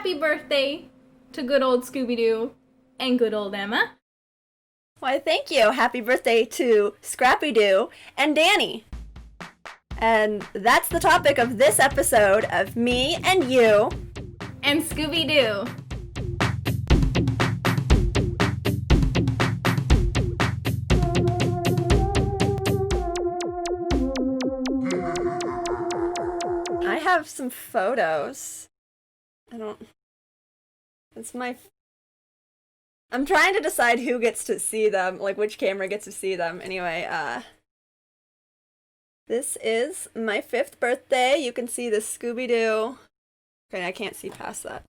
happy birthday to good old Scooby-Doo and good old Emma. Why, thank you. Happy birthday to Scrappy-Doo and Danii. And that's the topic of this episode of Me and You and Scooby-Doo. I have some photos. I'm trying to decide who gets to see them, like which camera gets to see them. Anyway, this is my 5th birthday. You can see the Scooby-Doo. Okay, I can't see past that.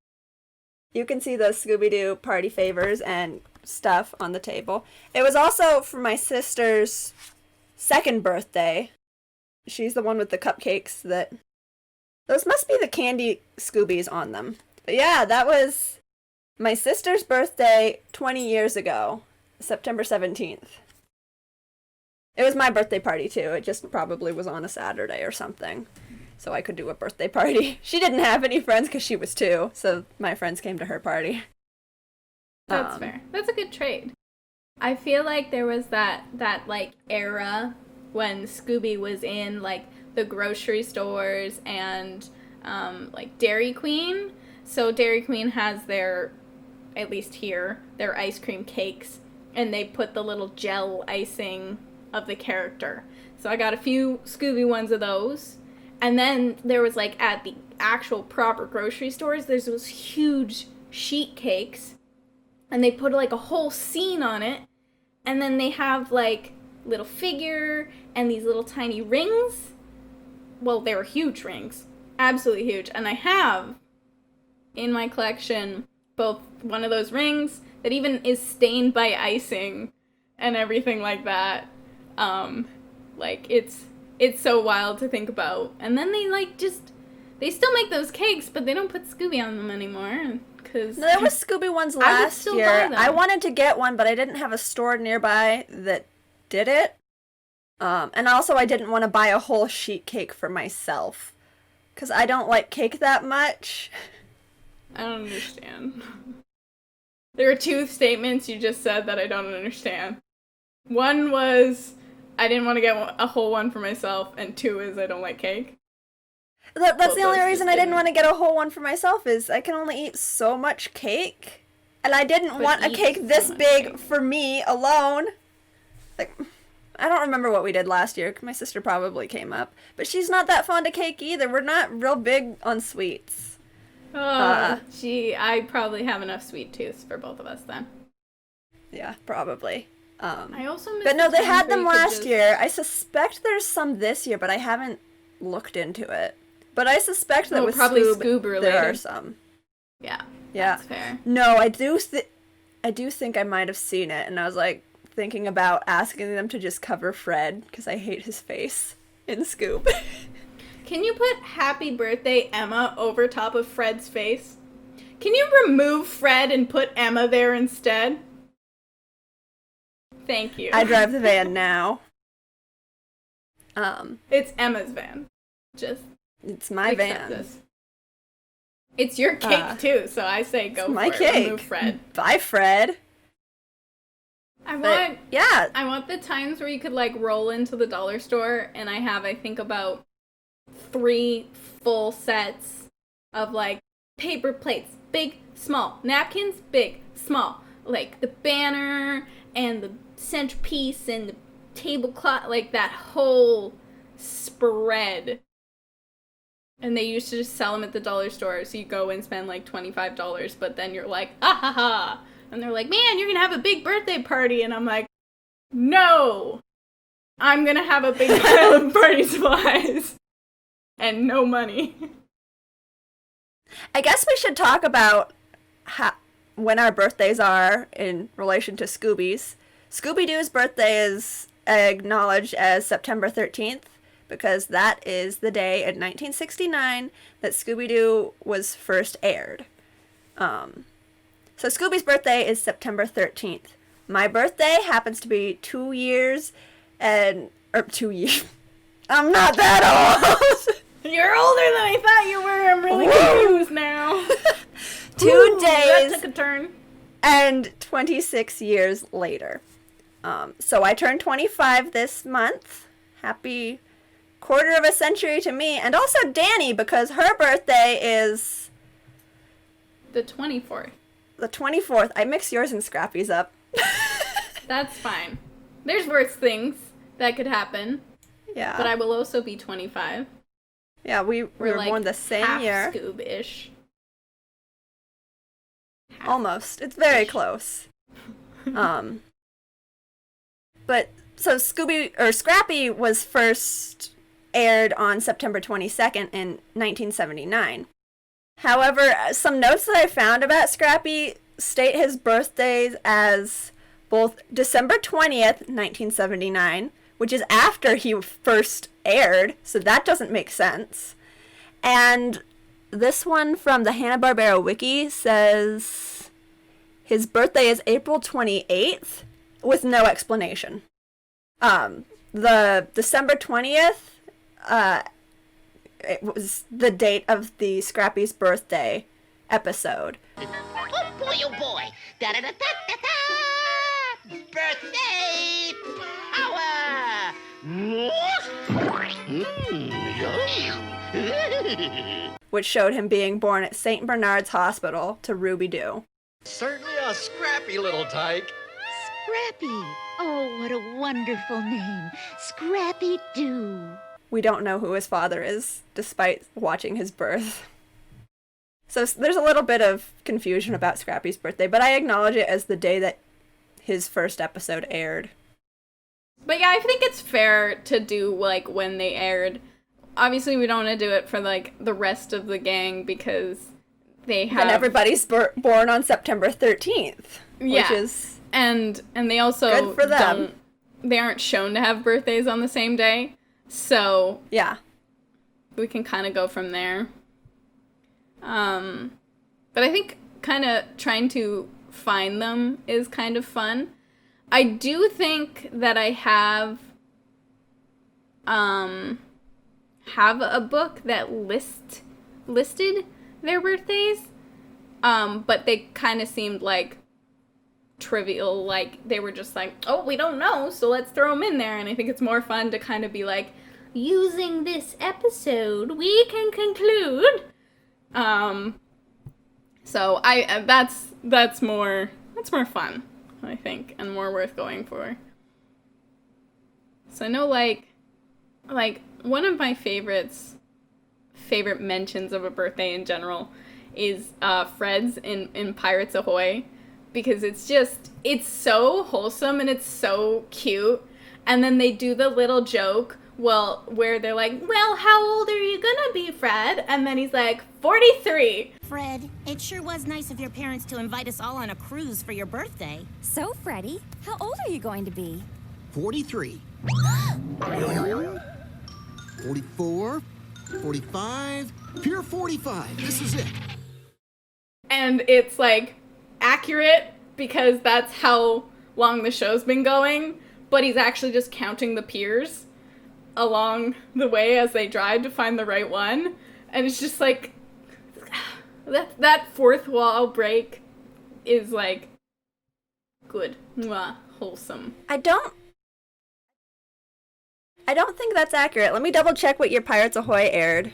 You can see the Scooby-Doo party favors and stuff on the table. It was also for my sister's 2nd birthday. She's the one with the cupcakes that... Those must be the candy Scoobies on them. But yeah, that was my sister's birthday 20 years ago, September 17th. It was my birthday party too. It just probably was on a Saturday or something. So I could do a birthday party. She didn't have any friends because she was 2, so my friends came to her party. That's fair. That's a good trade. I feel like there was that like era when Scooby was in like the grocery stores and like Dairy Queen. So Dairy Queen has their, at least here, their ice cream cakes, and they put the little gel icing of the character. So I got a few Scooby ones of those. And then there was like at the actual proper grocery stores, there's those huge sheet cakes, and they put like a whole scene on it, and then they have like little figure and these little tiny rings. Well, they were huge rings. Absolutely huge. And I have in my collection both one of those rings that even is stained by icing and everything like that. Like it's so wild to think about. And then they like they still make those cakes, but they don't put Scooby on them anymore. Cause no, there was Scooby ones last year. I wanted to get one, but I didn't have a store nearby that did it. And also I didn't want to buy a whole sheet cake for myself, because I don't like cake that much. I don't understand. There are 2 statements you just said that I don't understand. One was, I didn't want to get a whole one for myself, and 2 is I don't like cake. That's the only reason I didn't want to get a whole one for myself, is I can only eat so much cake, and I didn't want a cake this big for me alone. Like, I don't remember what we did last year. My sister probably came up, but she's not that fond of cake either. We're not real big on sweets. Oh, gee, I probably have enough sweet tooths for both of us then. Yeah, probably. I also missed but no, they had them last year. I suspect there's some this year, but I haven't looked into it. But I suspect that with probably Scoob, related. There are some. Yeah, that's fair. No, I do think I might have seen it, and I was like thinking about asking them to just cover Fred, because I hate his face in Scoob. Can you put Happy Birthday Emma over top of Fred's face? Can you remove Fred and put Emma there instead? Thank you. I drive the van now. It's Emma's van. It's my van. This. It's your cake too, so I say go for my it. Cake. Remove Fred. Bye, Fred. I want the times where you could like roll into the dollar store, and I think about 3 full sets of like paper plates, big, small, napkins, big, small, like the banner and the centerpiece and the tablecloth, like that whole spread. And they used to just sell them at the dollar store, so you go and spend like $25, but then you're like, ah ha ha, and they're like, man, you're gonna have a big birthday party, and I'm like, no, I'm gonna have a big pile of party supplies. And no money. I guess we should talk about when our birthdays are in relation to Scooby's. Scooby-Doo's birthday is acknowledged as September 13th, because that is the day in 1969 that Scooby-Doo was first aired. So Scooby's birthday is September 13th. My birthday happens to be 2 years and... or 2 years... I'm not that old! You're older than I thought you were. I'm really confused now. 2 days that took a turn. and 26 years later. So I turned 25 this month. Happy quarter of a century to me. And also Danii, because her birthday is... The 24th. The 24th. I mix yours and Scrappy's up. That's fine. There's worse things that could happen. Yeah. But I will also be 25. Yeah, we were like born the same half year. Scoob-ish. Almost. It's very close. But so Scrappy was first aired on September 22nd in 1979. However, some notes that I found about Scrappy state his birthdays as both December 20th, 1979, which is after he first aired, so that doesn't make sense. And this one from the Hanna-Barbera Wiki says his birthday is April 28th with no explanation. The December 20th, it was the date of the Scrappy's birthday episode. Oh boy, oh boy. Da-da-da-da-da-da! Birthday power! Which showed him being born at St. Bernard's Hospital to Ruby-Doo. Certainly a scrappy little tyke. Scrappy. Oh, what a wonderful name. Scrappy-Doo. We don't know who his father is, despite watching his birth. So there's a little bit of confusion about Scrappy's birthday, but I acknowledge it as the day that his first episode aired. But yeah, I think it's fair to do, like, when they aired. Obviously, we don't want to do it for, like, the rest of the gang because they have... And everybody's born on September 13th, yeah. Which is... And they also good for them. They aren't shown to have birthdays on the same day, so... Yeah. We can kind of go from there. But I think kind of trying to find them is kind of fun. I do think that I have a book that listed their birthdays, but they kind of seemed like trivial, like they were just like, oh, we don't know, so let's throw them in there. And I think it's more fun to kind of be like, using this episode, we can conclude. So that's more fun, I think, and more worth going for. So I know, like one of my favorite mentions of a birthday in general is Fred's in Pirates Ahoy, because it's so wholesome and it's so cute. And then they do the little joke, where they're like, well, how old are you gonna be, Fred? And then he's like, 43. Fred, it sure was nice of your parents to invite us all on a cruise for your birthday. So, Freddie, how old are you going to be? 43. 44. 45. Pure 45. This is it. And it's, like, accurate because that's how long the show's been going, but he's actually just counting the piers along the way as they drive to find the right one. And it's just like, that fourth wall break is like good. Mwah, wholesome. I don't think that's accurate. Let me double check what year Pirates Ahoy aired.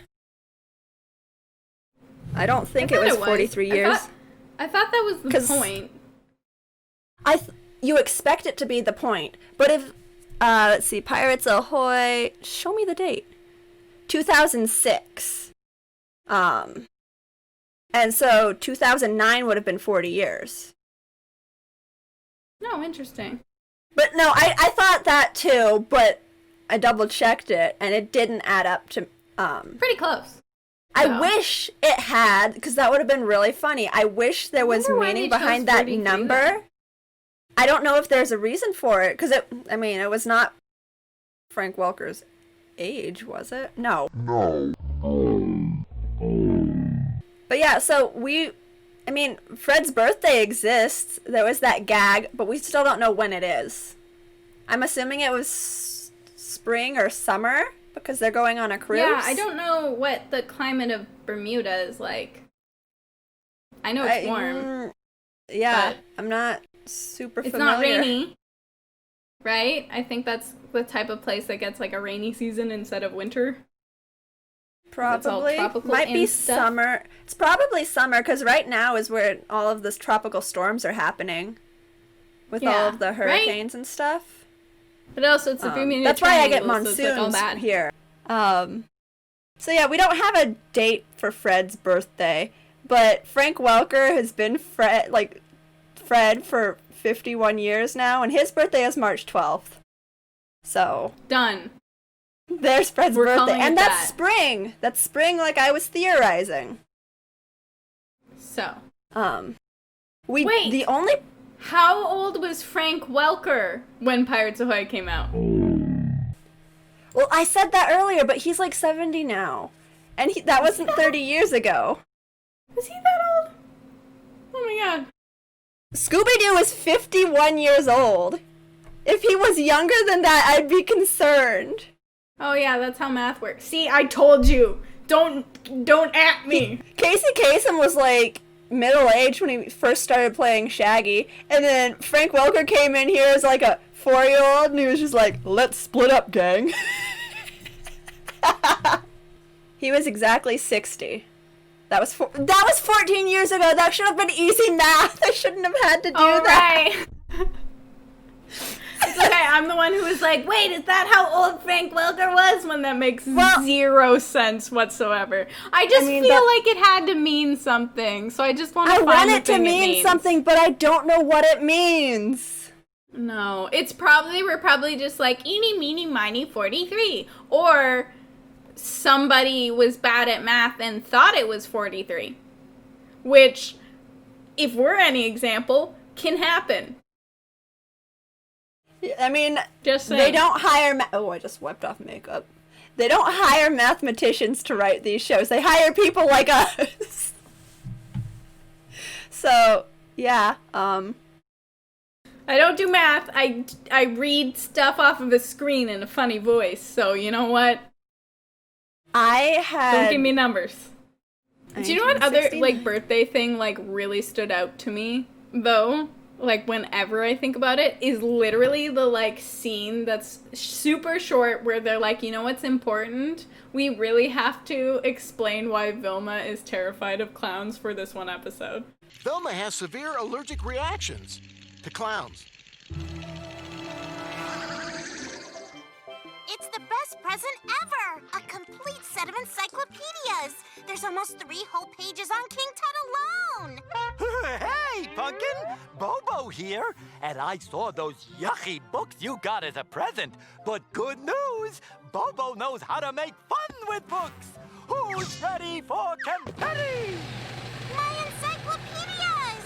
I don't think it was 43 years. I thought that was the point. You expect it to be the point, but if let's see, Pirates Ahoy, show me the date. 2006. And so 2009 would have been 40 years. No, interesting. But no, I thought that too, but I double checked it and it didn't add up to pretty close. I wish it had, because that would have been really funny. I wish there was meaning behind that number. Then. I don't know if there's a reason for it, because it was not Frank Welker's age, was it? No. No. But yeah, so Fred's birthday exists. There was that gag, but we still don't know when it is. I'm assuming it was spring or summer, because they're going on a cruise. Yeah, I don't know what the climate of Bermuda is like. I know it's warm. Yeah, but I'm not super it's familiar. not rainy, right? I think that's the type of place that gets like a rainy season instead of winter. Probably. Tropical Might be stuff. summer. It's probably summer because right now is where all of this tropical storms are happening. With all of the hurricanes and stuff. But also it's a Bermuda that's why I get Triangle, so it's, like, all monsoons bad. here. So yeah, we don't have a date for Fred's birthday, but Frank Welker has been Fred for 51 years now, and his birthday is March 12th. So done. There's Fred's We're birthday, calling and it that's that. spring. That's spring, like I was theorizing. So. The only. How old was Frank Welker when Pirates of Hawaii came out? Well, I said that earlier, but he's like 70 now. And that wasn't 30 years ago. Was he that old? Oh my god. Scooby-Doo is 51 years old. If he was younger than that, I'd be concerned. Oh yeah, that's how math works. See, I told you. Don't at me. Casey Kasem was like middle-aged when he first started playing Shaggy, and then Frank Welker came in here as like a 4-year-old, and he was just like, let's split up, gang. He was exactly 60. That was 14 years ago. That should have been easy math. I shouldn't have had to do that. Right. It's okay, I'm the one who was like, wait, is that how old Frank Welker was? When that makes zero sense whatsoever. I feel like it had to mean something, so I just want to find the thing it to mean something, but I don't know what it means. No, we're probably just like, eeny, meeny, miny, 43. Or somebody was bad at math and thought it was 43. Which, if we're any example, can happen. I mean, just saying. They don't hire I just wiped off makeup. They don't hire mathematicians to write these shows. They hire people like us. So, yeah, I don't do math. I read stuff off of a screen in a funny voice. So, you know what? Don't give me numbers. Do you know what other birthday thing really stood out to me though? Whenever I think about it, is literally the scene that's super short where they're like, you know what's important? We really have to explain why Vilma is terrified of clowns for this one episode. Velma has severe allergic reactions to clowns. It's the best present ever! A complete set of encyclopedias! There's almost 3 whole pages on King Tut alone! Hey, Pumpkin! Bobo here, and I saw those yucky books you got as a present. But good news! Bobo knows how to make fun with books! Who's ready for confetti? My encyclopedias!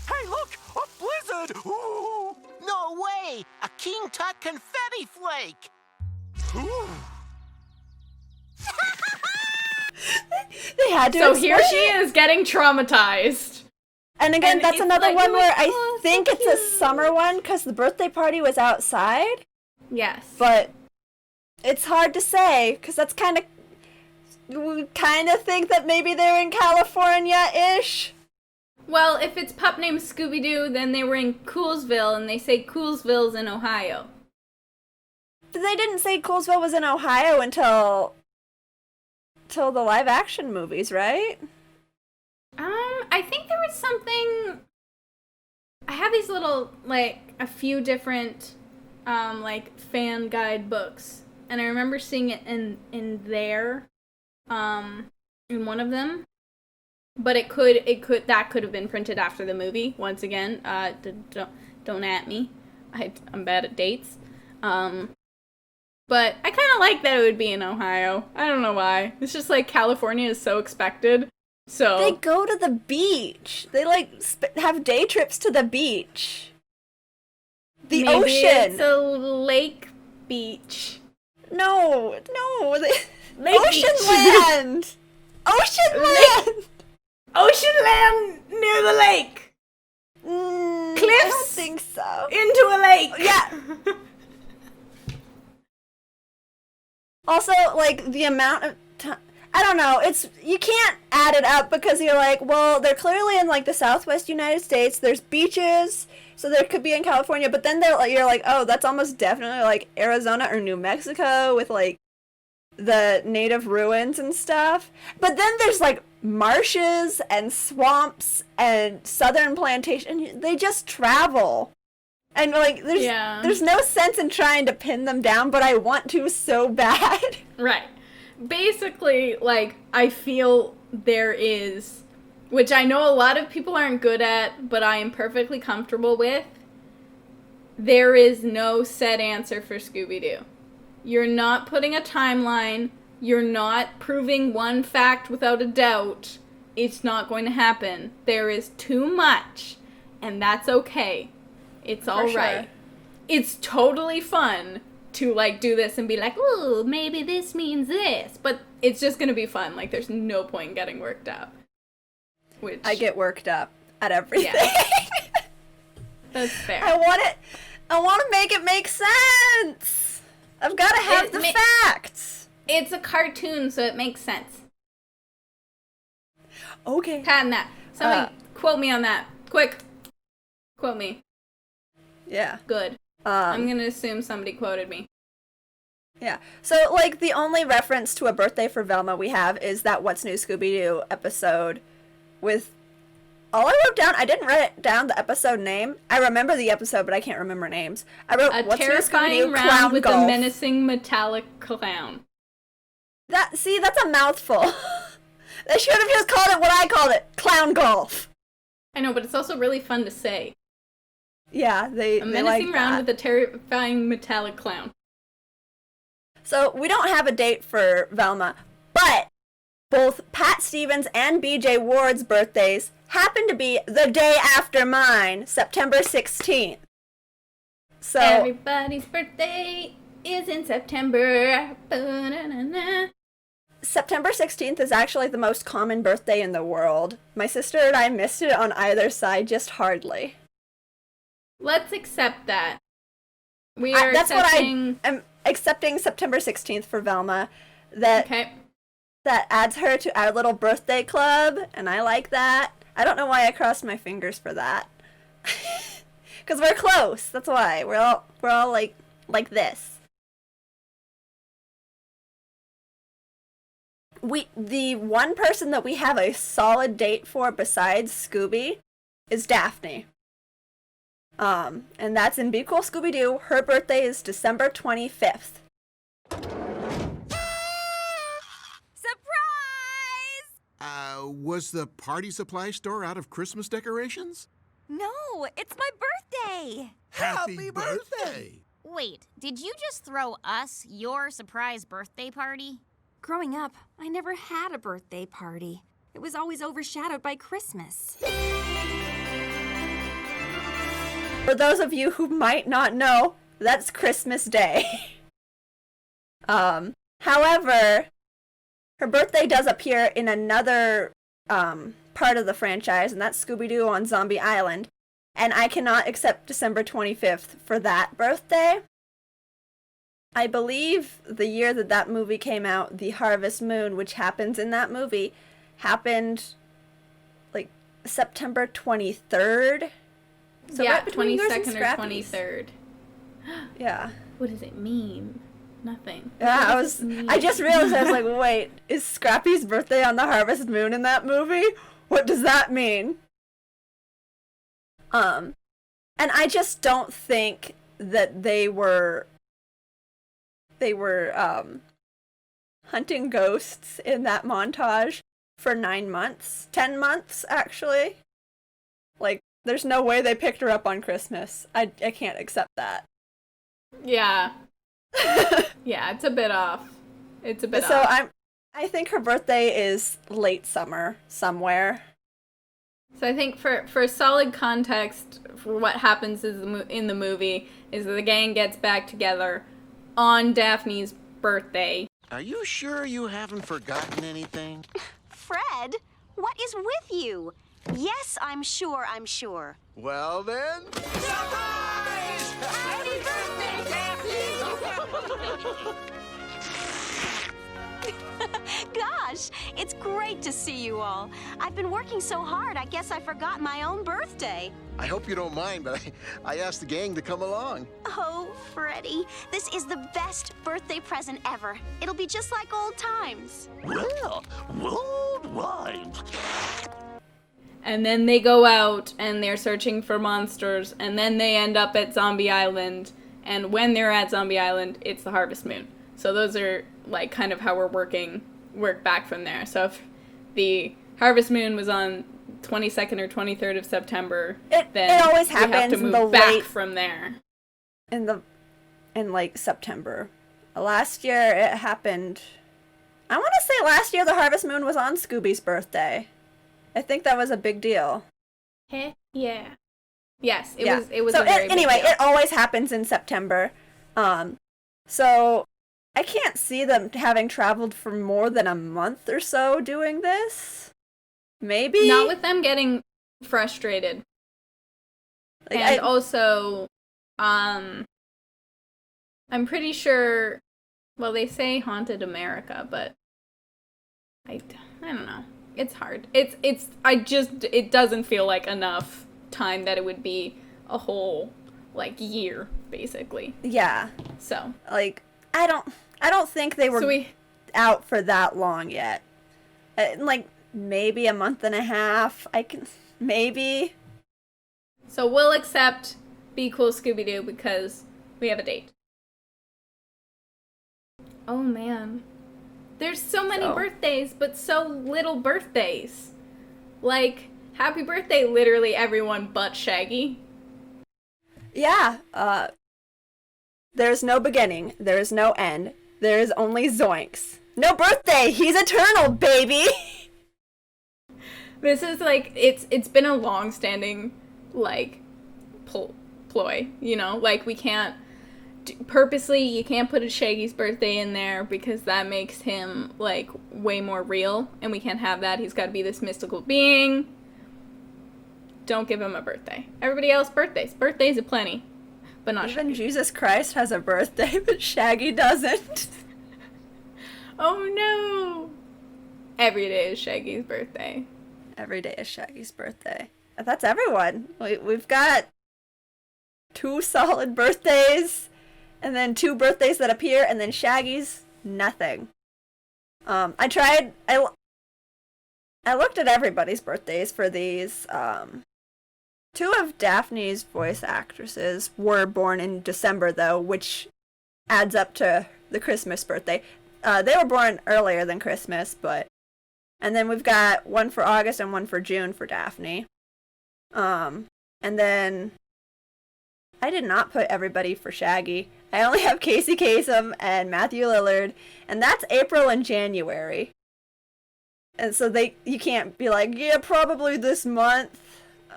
Hey, look! A blizzard! Ooh! No way! A King Tut confetti flake! Ooh. They had to. So here she is getting traumatized. And again, that's another one where I so think it's a summer one because the birthday party was outside. Yes. But it's hard to say because that's we kind of think that maybe they're in California-ish. Well, if it's pup named Scooby-Doo, then they were in Coolsville, and they say Coolsville's in Ohio. But they didn't say Coolsville was in Ohio until the live-action movies, right? I think there was something... I have these little, a few different, fan guide books, and I remember seeing it in there, in one of them. But that could have been printed after the movie. Once again, don't at me. I'm bad at dates. But I kind of like that it would be in Ohio. I don't know why. It's just California is so expected. So they go to the beach. They have day trips to the beach. The maybe ocean. It's a lake beach. No. Lake Ocean beach. land. Ocean land. Ocean land near the lake. Cliffs? Cliffs? I don't think so. Into a lake. Yeah. Also, the amount of time... I don't know. You can't add it up because you're like, well, they're clearly in like the Southwest United States. There's beaches, so there could be in California. But then you're like, oh, that's almost definitely like Arizona or New Mexico with like the native ruins and stuff. But then there's like marshes and swamps and southern plantation. They just travel. And like there's no sense in trying to pin them down, but I want to so bad. Right. Basically, like, I feel there is, which I know a lot of people aren't good at, but I am perfectly comfortable with, there is no set answer for Scooby-Doo. You're not putting a timeline. You're not proving one fact without a doubt. It's not going to happen. There is too much, and that's okay. It's all right. Sure. It's totally fun to, like, do this and be like, ooh, maybe this means this. But it's just going to be fun. Like, there's no point in getting worked up. Which I get worked up at everything. Yeah. That's fair. I want to make it make sense. I've got to have the facts. It's a cartoon, so it makes sense. Okay. Patent that. Somebody quote me on that. Quick. Quote me. Yeah. Good. I'm going to assume somebody quoted me. Yeah. So, like, the only reference to A Birthday for Velma we have is that What's New Scooby-Doo episode with... All I wrote down, I didn't write down the episode name. I remember the episode, but I can't remember names. I wrote What's New Scooby-Doo round with Golf. a menacing metallic clown. That's a mouthful. They should have just called it what I called it, Clown Golf. I know, but it's also really fun to say. Yeah, a menacing round with a terrifying metallic clown. So, we don't have a date for Velma, but both Pat Stevens and BJ Ward's birthdays happen to be the day after mine, September 16th. So everybody's birthday is in September. Ba-na-na-na. September 16th is actually the most common birthday in the world. My sister and I missed it on either side, just hardly. Let's accept that. I'm accepting September 16th for Velma. That adds her to our little birthday club, and I like that. I don't know why I crossed my fingers for that. Because we're close. That's why. We're all like this. The one person that we have a solid date for besides Scooby is Daphne. And that's in Be Cool Scooby-Doo. Her birthday is December 25th. Was the party supply store out of Christmas decorations? No, it's my birthday! Happy birthday! Wait, did you just throw us your surprise birthday party? Growing up, I never had a birthday party. It was always overshadowed by Christmas. For those of you who might not know, that's Christmas Day. However, her birthday does appear in another part of the franchise, and that's Scooby-Doo on Zombie Island. And I cannot accept December 25th for that birthday. I believe the year that movie came out, the Harvest Moon, which happens in that movie, happened like September 23rd. So yeah, right between yours and 22nd or 23rd. Yeah. What does it mean? Nothing. Yeah, I just realized, I was like, wait, is Scrappy's birthday on the Harvest Moon in that movie? What does that mean? And I just don't think that they were hunting ghosts in that montage for 9 months. 10 months, actually. Like, there's no way they picked her up on Christmas. I can't accept that. Yeah. Yeah, it's a bit off. It's a bit off. So I think her birthday is late summer somewhere. So I think for solid context for what happens in the movie is that the gang gets back together on Daphne's birthday. Are you sure you haven't forgotten anything? Fred, what is with you? Yes, I'm sure. Well then... Surprise! Happy birthday, Daphne! Gosh, gosh, it's great to see you all. I've been working so hard, I guess I forgot my own birthday. I hope you don't mind, but I asked the gang to come along. Oh, Freddie, this is the best birthday present ever. It'll be just like old times. Well, worldwide. And then they go out and they're searching for monsters, and then they end up at Zombie Island. And when they're at Zombie Island, it's the Harvest Moon. So those are like kind of how we're work back from there. So if the Harvest Moon was on 22nd or 23rd of September, then it always we have happens to in move the back late from there. In like September. Last year it happened. I want to say last year the Harvest Moon was on Scooby's birthday. I think that was a big deal. Heck yeah. Yes, it was so a very anyway, big deal. it always happens in September. So I can't see them having traveled for more than a month or so doing this. Maybe not with them getting frustrated. Like, and also, I'm pretty sure. Well, they say haunted America, but I don't know. It's hard. It doesn't feel like enough time that it would be a whole like year basically. Yeah. So like I don't think they were out for that long yet. Like maybe a month and a half. Maybe. So we'll accept Be Cool Scooby-Doo because we have a date. Oh man. There's so many birthdays, but so little birthdays. Like, happy birthday, literally everyone but Shaggy. Yeah, there's no beginning, there is no end, there is only zoinks. No birthday, he's eternal, baby! This is like, it's been a long-standing, like, ploy, you know? Like, we can't, purposely, you can't put a Shaggy's birthday in there because that makes him, like, way more real, and we can't have that. He's got to be this mystical being. Don't give him a birthday. Everybody else, birthdays aplenty, but not Even Shaggy. Jesus Christ has a birthday, but Shaggy doesn't. Oh no! Every day is Shaggy's birthday. Every day is Shaggy's birthday. That's everyone. We've got 2 solid birthdays, and then 2 birthdays that appear, and then Shaggy's nothing. I looked at everybody's birthdays for these. 2 of Daphne's voice actresses were born in December, though, which adds up to the Christmas birthday. They were born earlier than Christmas, but... And then we've got one for August and one for June for Daphne. And then... I did not put everybody for Shaggy. I only have Casey Kasem and Matthew Lillard, and that's April and January. And so you can't be like, yeah, probably this month.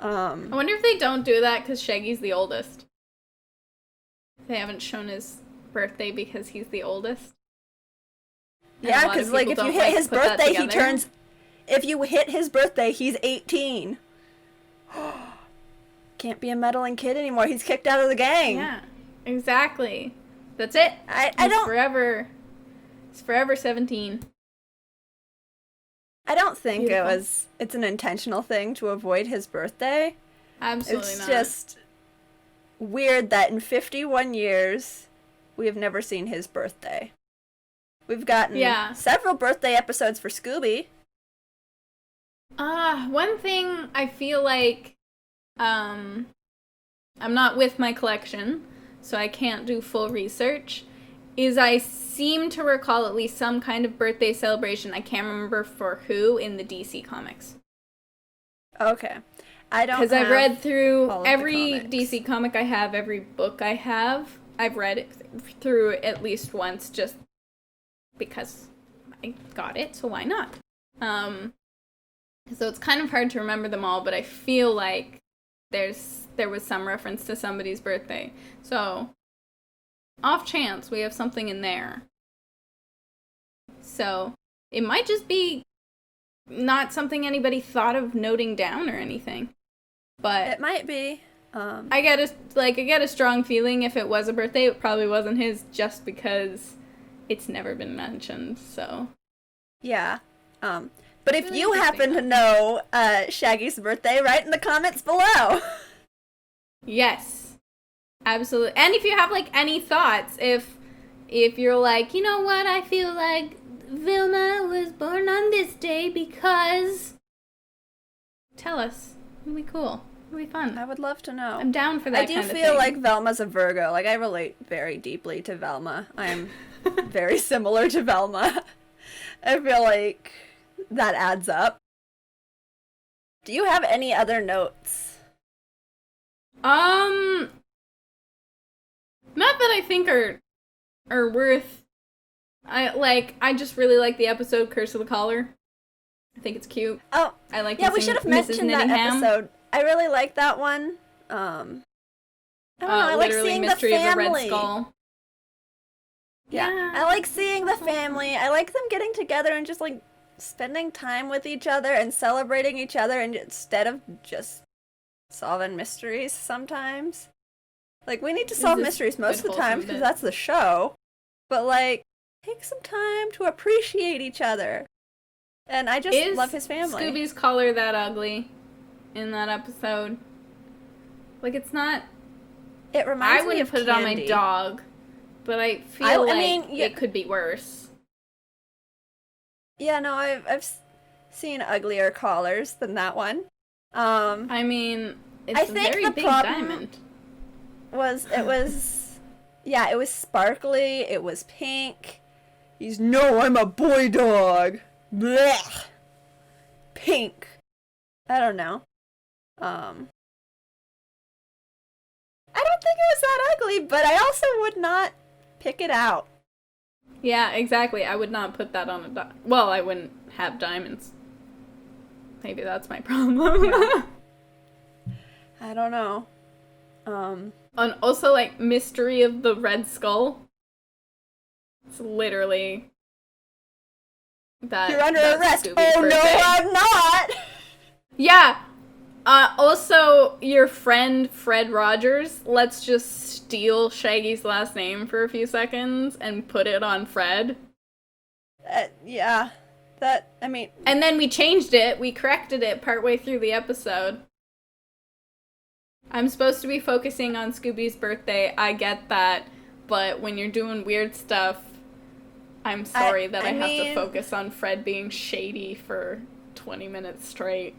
I wonder if they don't do that because Shaggy's the oldest. They haven't shown his birthday because he's the oldest. Yeah, because like if you hit his birthday, he turns. If you hit his birthday, he's 18. Can't be a meddling kid anymore. He's kicked out of the gang. Yeah, exactly. That's it. I don't. He's forever 17. I don't think Beautiful. It's an intentional thing to avoid his birthday. Absolutely not. It's just weird that in 51 years, we have never seen his birthday. We've gotten several birthday episodes for Scooby. One thing I feel like, I'm not with my collection, so I can't do full research, is I seem to recall at least some kind of birthday celebration, I can't remember for who, in the DC comics. Okay. I don't Because I've read through every DC comic I have, every book I have, I've read it through at least once, just because I got it, so why not? So it's kind of hard to remember them all, but I feel like there was some reference to somebody's birthday. So, off chance, we have something in there. So, it might just be not something anybody thought of noting down or anything. But it might be. I get a strong feeling if it was a birthday, it probably wasn't his just because it's never been mentioned, so. Yeah. But if you happen to know Shaggy's birthday, write in the comments below. Yes. Absolutely. And if you have, like, any thoughts, if you're like, you know what, I feel like Vilma was born on this day because... Tell us. It'll be cool. It'll be fun. I would love to know. I'm down for that kind of thing. I do feel like Velma's a Virgo. Like, I relate very deeply to Velma. I'm very similar to Velma. I feel like that adds up. Do you have any other notes? Not that I think are worth... I just really like the episode Curse of the Collar. I think it's cute. Oh, I like yeah, we should have mentioned that episode. I really like that one. I don't know, I like seeing the family. Of the Red Skull. Yeah, I like seeing the family. I like them getting together and just, like, spending time with each other and celebrating each other and instead of just solving mysteries sometimes. Like, we need to solve mysteries most of the time because that's the show. But, like, take some time to appreciate each other. And I just love his family. Scooby's collar that ugly in that episode? Like, it's not... It reminds me of I wouldn't put it on my dog, but I feel it could be worse. Yeah, no, I've seen uglier collars than that one. I mean, it's a very big diamond. It was sparkly, it was pink. No, I'm a boy dog. Blech. Pink. I don't know. I don't think it was that ugly, but I also would not pick it out. Yeah, exactly. I would not put that on a dog. Well, I wouldn't have diamonds. Maybe that's my problem. Yeah. I don't know. And also, like, Mystery of the Red Skull. It's literally... You're under arrest. Oh, no, I'm not! Yeah. Also, your friend, Fred Rogers, let's just steal Shaggy's last name for a few seconds and put it on Fred. Yeah. And then we changed it. We corrected it partway through the episode. I'm supposed to be focusing on Scooby's birthday. I get that. But when you're doing weird stuff, I'm sorry that I have to focus on Fred being shady for 20 minutes straight.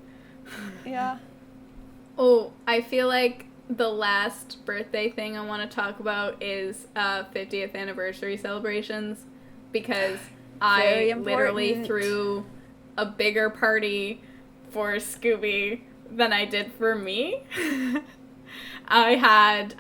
Yeah. Oh, I feel like the last birthday thing I want to talk about is 50th anniversary celebrations, because I literally threw a bigger party for Scooby than I did for me. I had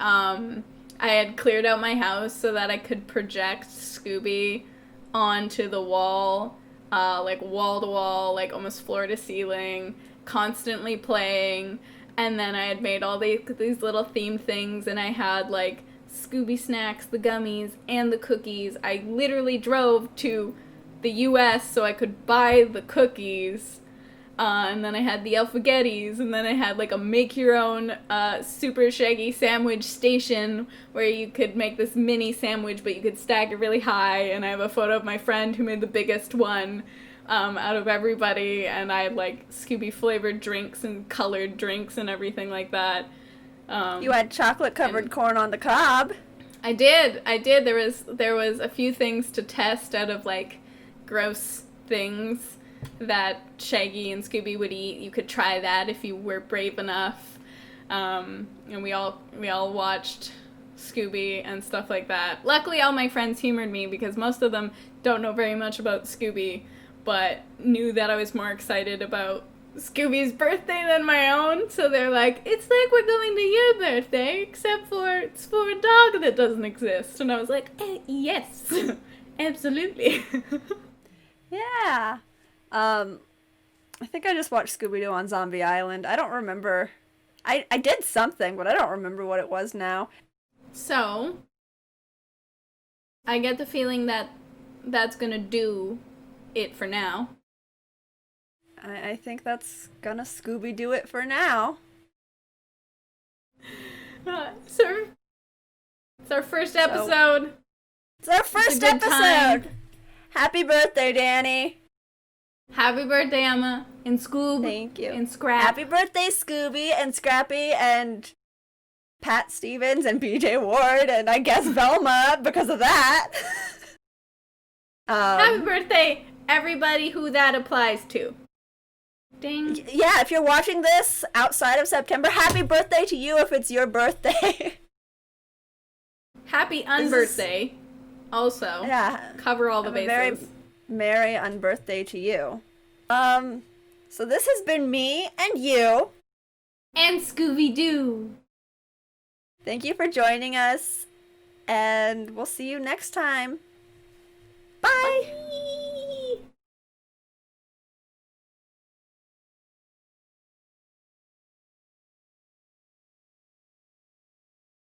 cleared out my house so that I could project Scooby onto the wall, like wall to wall, like almost floor to ceiling, constantly playing. And then I had made all these little themed things, and I had like Scooby snacks, the gummies, and the cookies. I literally drove to the US so I could buy the cookies. And then I had the alphagettis, and then I had like a make-your-own super shaggy sandwich station where you could make this mini sandwich, but you could stack it really high. And I have a photo of my friend who made the biggest one out of everybody, and I had like Scooby-flavored drinks and colored drinks and everything like that. You had chocolate-covered corn on the cob. I did. There was a few things to test out of like gross things that Shaggy and Scooby would eat. You could try that if you were brave enough. And we all watched Scooby and stuff like that. Luckily, all my friends humored me because most of them don't know very much about Scooby, but knew that I was more excited about Scooby's birthday than my own. So they're like, it's like we're going to your birthday, except for it's for a dog that doesn't exist. And I was like, yes, absolutely. Yeah. I think I just watched Scooby-Doo on Zombie Island. I don't remember. I did something, but I don't remember what it was now. So, I get the feeling that that's gonna do it for now. I think that's gonna Scooby-Doo it for now. So, it's our first episode. It's our first episode! Time. Happy birthday, Danii! Happy birthday, Emma. And Scoob. Thank you. And Scrap. Happy birthday, Scooby and Scrappy and Pat Stevens and BJ Ward and I guess Velma because of that. Happy birthday, everybody who that applies to. Ding. Yeah, if you're watching this outside of September, happy birthday to you if it's your birthday. Happy unbirthday. Also. Yeah. Cover all the bases. Very merry unbirthday to you. So this has been me and you. And Scooby-Doo. Thank you for joining us, and we'll see you next time. Bye! Bye.